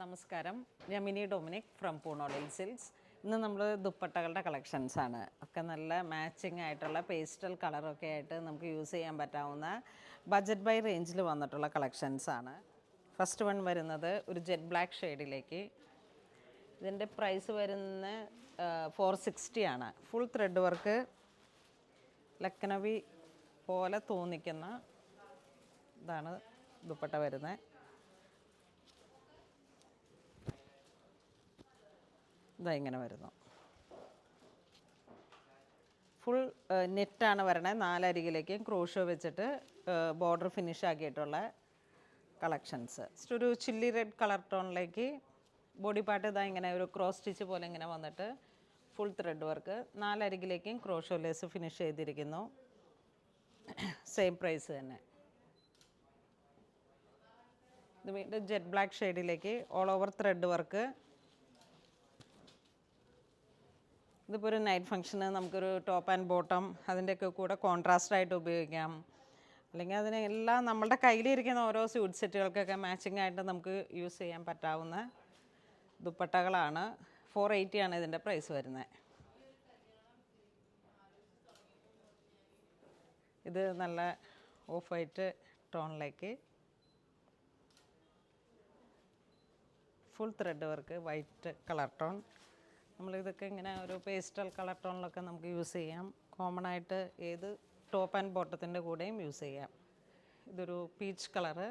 നമസ്കാരം, ഞാൻ mini Dominic from പൂണോളിൽ silks. ഇന്ന് നമ്മൾ ദുപ്പട്ടകളുടെ കളക്ഷൻസാണ്. ഒക്കെ നല്ല മാച്ചിങ് ആയിട്ടുള്ള പേസ്റ്റൽ കളറൊക്കെ ആയിട്ട് നമുക്ക് യൂസ് ചെയ്യാൻ പറ്റാവുന്ന ബഡ്ജറ്റ് ബൈ റേഞ്ചിൽ വന്നിട്ടുള്ള കളക്ഷൻസാണ്. ഫസ്റ്റ് വൺ വരുന്നത് ഒരു ജെറ്റ് ബ്ലാക്ക് ഷെയ്ഡിലേക്ക്. ഇതിൻ്റെ പ്രൈസ് വരുന്ന 460 ആണ്. ഫുൾ ത്രെഡ് വർക്ക് ലക്നവി പോലെ തോന്നിക്കുന്ന ഇതാണ് ദുപ്പട്ട വരുന്നത്. ഇതാ ഇങ്ങനെ വരുന്നു. ഫുൾ നെറ്റാണ് വരണേ. 4 അരികിലേക്കും ക്രോഷോ വെച്ചിട്ട് ബോർഡർ ഫിനിഷ് ആക്കിയിട്ടുള്ള കളക്ഷൻസ്. ഒരു ചില്ലി റെഡ് കളർ ടോണിലേക്ക് ബോഡി പാർട്ട് ഇതാ ഇങ്ങനെ ഒരു ക്രോസ് സ്റ്റിച്ച് പോലെ ഇങ്ങനെ വന്നിട്ട് ഫുൾ ത്രെഡ് വർക്ക് 4 അരികിലേക്കും ക്രോഷോ ലേസ് ഫിനിഷ് ചെയ്തിരിക്കുന്നു. സെയിം പ്രൈസ് തന്നെ. ഇത് വീണ്ടും ജെറ്റ് ബ്ലാക്ക് ഷെയ്ഡിലേക്ക് ഓൾ ഓവർ ത്രെഡ് വർക്ക്. ഇതിപ്പോൾ ഒരു നൈറ്റ് ഫംഗ്ഷന് നമുക്കൊരു ടോപ്പ് ആൻഡ് ബോട്ടം അതിൻ്റെയൊക്കെ കൂടെ കോൺട്രാസ്റ്റായിട്ട് ഉപയോഗിക്കാം. അല്ലെങ്കിൽ അതിനെല്ലാം നമ്മളുടെ കയ്യിലിരിക്കുന്ന ഓരോ സ്യൂട്ട് സെറ്റുകൾക്കൊക്കെ മാച്ചിങ് ആയിട്ട് നമുക്ക് യൂസ് ചെയ്യാൻ പറ്റാവുന്ന ദുപ്പട്ടകളാണ്. 480 ആണ് ഇതിൻ്റെ പ്രൈസ് വരുന്നത്. ഇത് നല്ല ഓഫ് വൈറ്റ് ടോണിലേക്ക് full thread work white colour tone. നമ്മളിതൊക്കെ ഇങ്ങനെ ഒരു പേസ്റ്റൽ കളർ ടോണിലൊക്കെ നമുക്ക് യൂസ് ചെയ്യാം. കോമൺ ആയിട്ട് ഏത് ടോപ്പ് ആൻഡ് ബോട്ടത്തിൻ്റെ കൂടെയും യൂസ് ചെയ്യാം. ഇതൊരു പീച്ച് കളറ്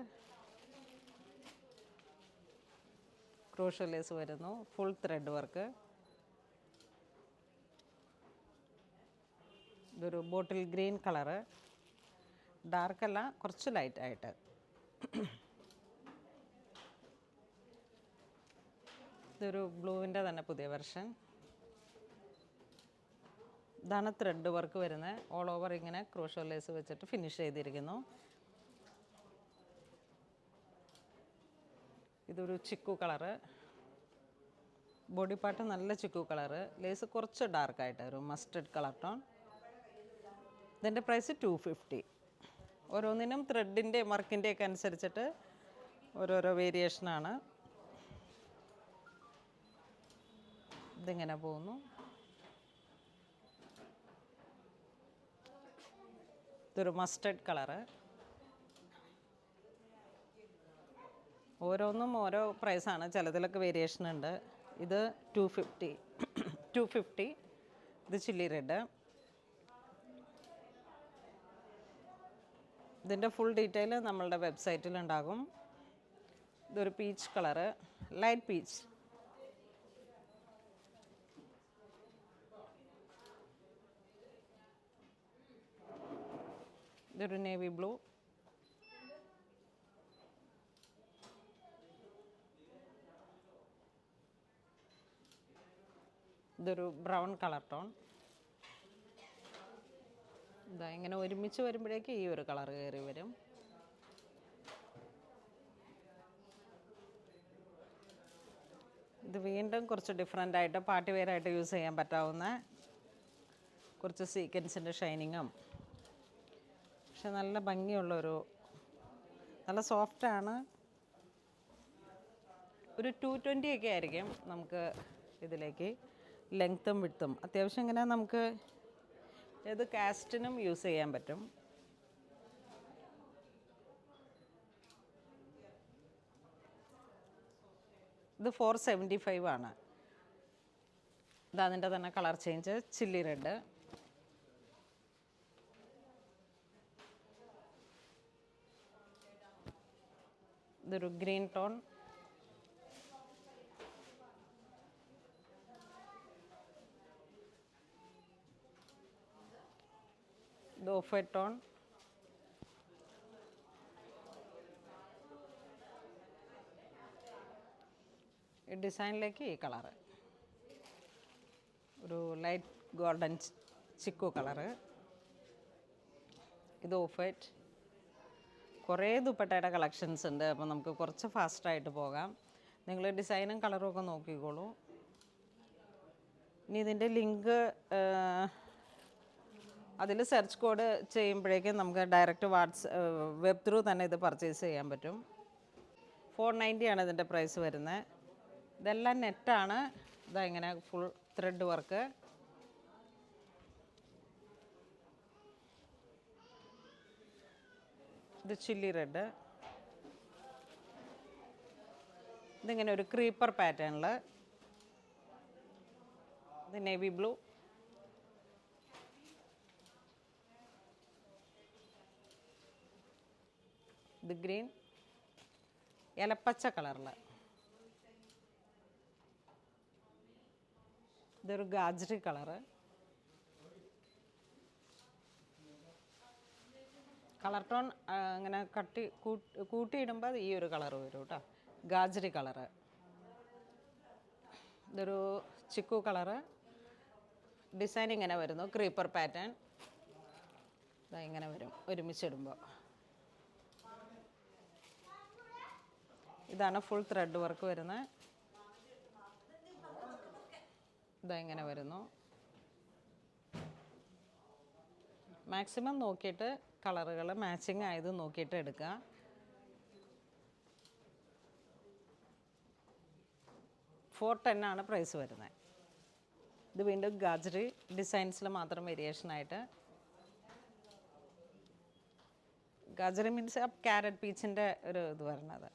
ക്രോഷോ ലേസ് വരുന്നു. Full thread work. ഇതൊരു ബോട്ടിൽ ഗ്രീൻ കളറ്, ഡാർക്കല്ല, കുറച്ച് ലൈറ്റായിട്ട്. ഇതൊരു ബ്ലൂവിൻ്റെ തന്നെ പുതിയ വെർഷൻ. ഇതാണ് ത്രെഡ് വർക്ക് വരുന്നത്. ഓൾ ഓവർ ഇങ്ങനെ ക്രോഷോ ലേസ് വെച്ചിട്ട് ഫിനിഷ് ചെയ്തിരിക്കുന്നു. ഇതൊരു ചിക്കു കളറ്, ബോഡി പാർട്ട് നല്ല ചിക്കു കളറ്, ലേസ് കുറച്ച് ഡാർക്കായിട്ട് ഒരു മസ്റ്റർഡ് കളർ ടോൺ. ഇതിൻ്റെ പ്രൈസ് 250. ഓരോന്നിനും ത്രെഡിൻ്റെ വർക്കിൻ്റെയൊക്കെ അനുസരിച്ചിട്ട് ഓരോരോ വേരിയേഷനാണ്. ഇതിങ്ങനെ പോകുന്നു. ഇതൊരു മസ്റ്റർഡ് കളറ്. ഓരോന്നും ഓരോ പ്രൈസാണ്, ചിലതിലൊക്കെ വേരിയേഷൻ ഉണ്ട്. ഇത് 250. ഇത് ചില്ലി റെഡ്. ഇതിൻ്റെ ഫുൾ ഡീറ്റെയിൽ നമ്മളുടെ വെബ്സൈറ്റിലുണ്ടാകും. ഇതൊരു പീച്ച് കളറ്, ലൈറ്റ് പീച്ച്. ഇതൊരു നേവി ബ്ലൂ. ഇതൊരു ബ്രൗൺ കളർ ടോൺ. ഇതാ ഇങ്ങനെ ഒരുമിച്ച് വരുമ്പോഴേക്ക് ഈ ഒരു കളർ കയറി വരും. ഇത് വീണ്ടും കുറച്ച് ഡിഫറെൻ്റ് ആയിട്ട് പാർട്ടി വെയർ ആയിട്ട് യൂസ് ചെയ്യാൻ പറ്റാവുന്ന കുറച്ച് സീക്വൻസിൻ്റെ ഷൈനിങ്ങും പക്ഷെ നല്ല ഭംഗിയുള്ളൊരു നല്ല സോഫ്റ്റാണ്. ഒരു 220 ഒക്കെ ആയിരിക്കും നമുക്ക് ഇതിലേക്ക് ലെങ്ത്തും വിഡ്ത്തും. അത്യാവശ്യം ഇങ്ങനെ നമുക്ക് ഏത് കാസ്റ്റിനും യൂസ് ചെയ്യാൻ പറ്റും. ഇത് 475 ആണ്. ഇത് അതിൻ്റെ തന്നെ കളർ ചേഞ്ച് ചില്ലി റെഡ്. ഇതൊരു ഗ്രീൻ ടോൺ. ഇത് ഓഫ് വൈറ്റ് ടോൺ. ഈ ഡിസൈനിലേക്ക് ഈ കളറ് ഒരു ലൈറ്റ് ഗോൾഡൻ ചിക്കു കളറ്. ഇത് ഓഫ് വൈറ്റ്. കുറേ ദുപ്പട്ടയുടെ കളക്ഷൻസ് ഉണ്ട്, അപ്പോൾ നമുക്ക് കുറച്ച് ഫാസ്റ്റായിട്ട് പോകാം. നിങ്ങൾ ഡിസൈനും കളറും ഒക്കെ നോക്കിക്കോളൂ. ഇനി ഇതിൻ്റെ ലിങ്ക് അതിൽ സെർച്ച് കോഡ് ചെയ്യുമ്പോഴേക്കും നമുക്ക് ഡയറക്റ്റ് വെബ് ത്രൂ തന്നെ ഇത് പർച്ചേസ് ചെയ്യാൻ പറ്റും. 490 ആണ് ഇതിൻ്റെ പ്രൈസ് വരുന്നത്. ഇതെല്ലാം നെറ്റാണ്. ഇതാ ഇങ്ങനെ ഫുൾ ത്രെഡ് വർക്ക്. ഇത് ചില്ലി റെഡ്. ഇതിങ്ങനെ ഒരു ക്രീപ്പർ പാറ്റേണിൽ. ഇത് നേവി ബ്ലൂ. ഇത് ഗ്രീൻ, ഇലപ്പച്ച കളറിൽ. ഇതൊരു ഗാജറി കളറ്. കളർ ടോൺ അങ്ങനെ കൂട്ടിയിടുമ്പോൾ ഈ ഒരു കളർ വരും കേട്ടോ, ഗാജറി കളറ്. ഇതൊരു ചിക്കു കളറ്. ഡിസൈൻ ഇങ്ങനെ വരുന്നു, ക്രീപ്പർ പാറ്റേൺ. ഇതാ ഇങ്ങനെ വരും ഒരുമിച്ചിടുമ്പോൾ. ഇതാണ് ഫുൾ ത്രെഡ് വർക്ക് വരുന്നത്. ഇതാ ഇങ്ങനെ വരുന്നു. മാക്സിമം നോക്കിയിട്ട് കളറുകൾ മാച്ചിങ് ആയത് നോക്കിയിട്ട് എടുക്കുക. $410 പ്രൈസ് വരുന്നത്. ഇത് വീണ്ടും ഗാജറി ഡിസൈൻസിൽ മാത്രം വേരിയേഷനായിട്ട്. ഗാജറി മീൻസ് ക്യാരറ്റ് പീച്ചിൻ്റെ ഒരു ഇത് വരുന്നത്.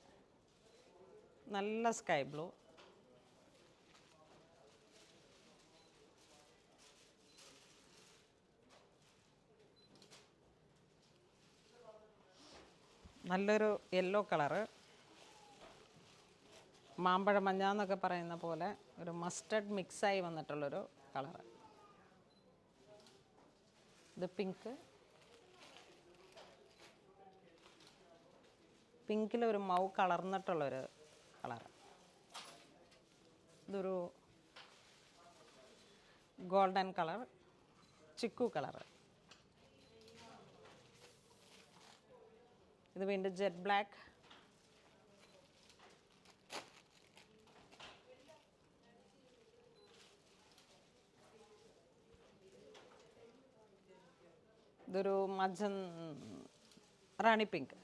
നല്ല സ്കൈ ബ്ലൂ. നല്ലൊരു യെല്ലോ കളറ്. മാമ്പഴ മഞ്ഞ എന്നൊക്കെ പറയുന്ന പോലെ ഒരു മസ്റ്റർഡ് മിക്സായി വന്നിട്ടുള്ളൊരു കളറ്. ഇത് പിങ്ക്. പിങ്കിലൊരു മൗ കളർന്നിട്ടുള്ളൊരു കളറ്. ഇതൊരു ഗോൾഡൻ കളർ, ചിക്കു കളറ്. ഇത് വീണ്ടും ജെറ്റ് ബ്ലാക്ക്. ഇതൊരു റാണി പിങ്ക്,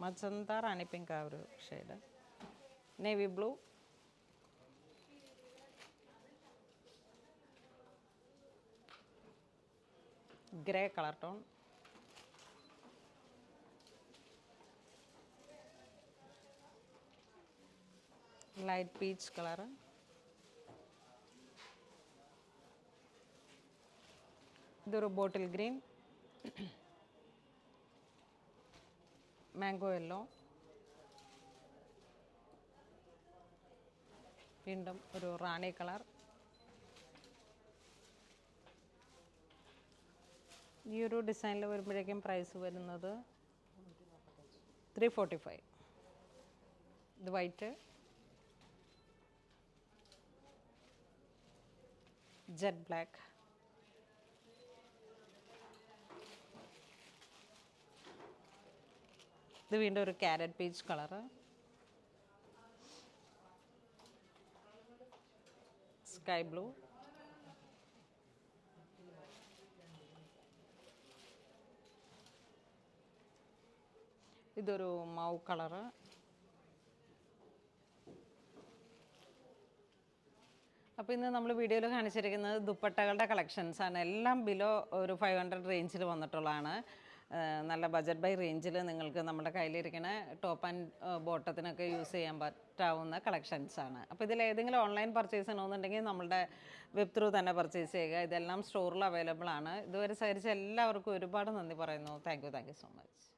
മജന്ത റാണി പിങ്ക് ആ ഒരു shade. Navy blue. Grey colour tone. Light peach colour. ഇതൊരു ബോട്ടിൽ ഗ്രീൻ. Mango yellow. വീണ്ടും ഒരു റാണി കളർ. ഈ ഒരു ഡിസൈനിൽ വരുമ്പോഴേക്കും പ്രൈസ് വരുന്നത് $345. ഇത് വൈറ്റ്, ജെറ്റ് ബ്ലാക്ക്. ഇത് വീണ്ടും ഒരു carrot peach colour. Sky blue. ഇതൊരു മൗ കളറ്. അപ്പോൾ ഇന്ന് നമ്മൾ വീഡിയോയിൽ കാണിച്ചിരിക്കുന്നത് ദുപ്പട്ടകളുടെ കളക്ഷൻസാണ്. എല്ലാം ബിലോ ഒരു 500 റേഞ്ചിൽ വന്നിട്ടുള്ളതാണ്. നല്ല ബജറ്റ് ബൈ റേഞ്ചിൽ നിങ്ങൾക്ക് നമ്മുടെ കയ്യിലിരിക്കുന്ന ടോപ്പ് ആൻഡ് ബോട്ടത്തിനൊക്കെ യൂസ് ചെയ്യാൻ പറ്റാവുന്ന കളക്ഷൻസാണ്. അപ്പോൾ ഇതിൽ ഏതെങ്കിലും ഓൺലൈൻ പർച്ചേസ് ചെയ്യണമെന്നുണ്ടെങ്കിൽ നമ്മളുടെ വെബ് ത്രൂ തന്നെ പർച്ചേസ് ചെയ്യുക. ഇതെല്ലാം സ്റ്റോറിൽ അവൈലബിൾ ആണ്. ഇതുവരെ സഹകരിച്ച എല്ലാവർക്കും ഒരുപാട് നന്ദി പറയുന്നു. Thank you so much.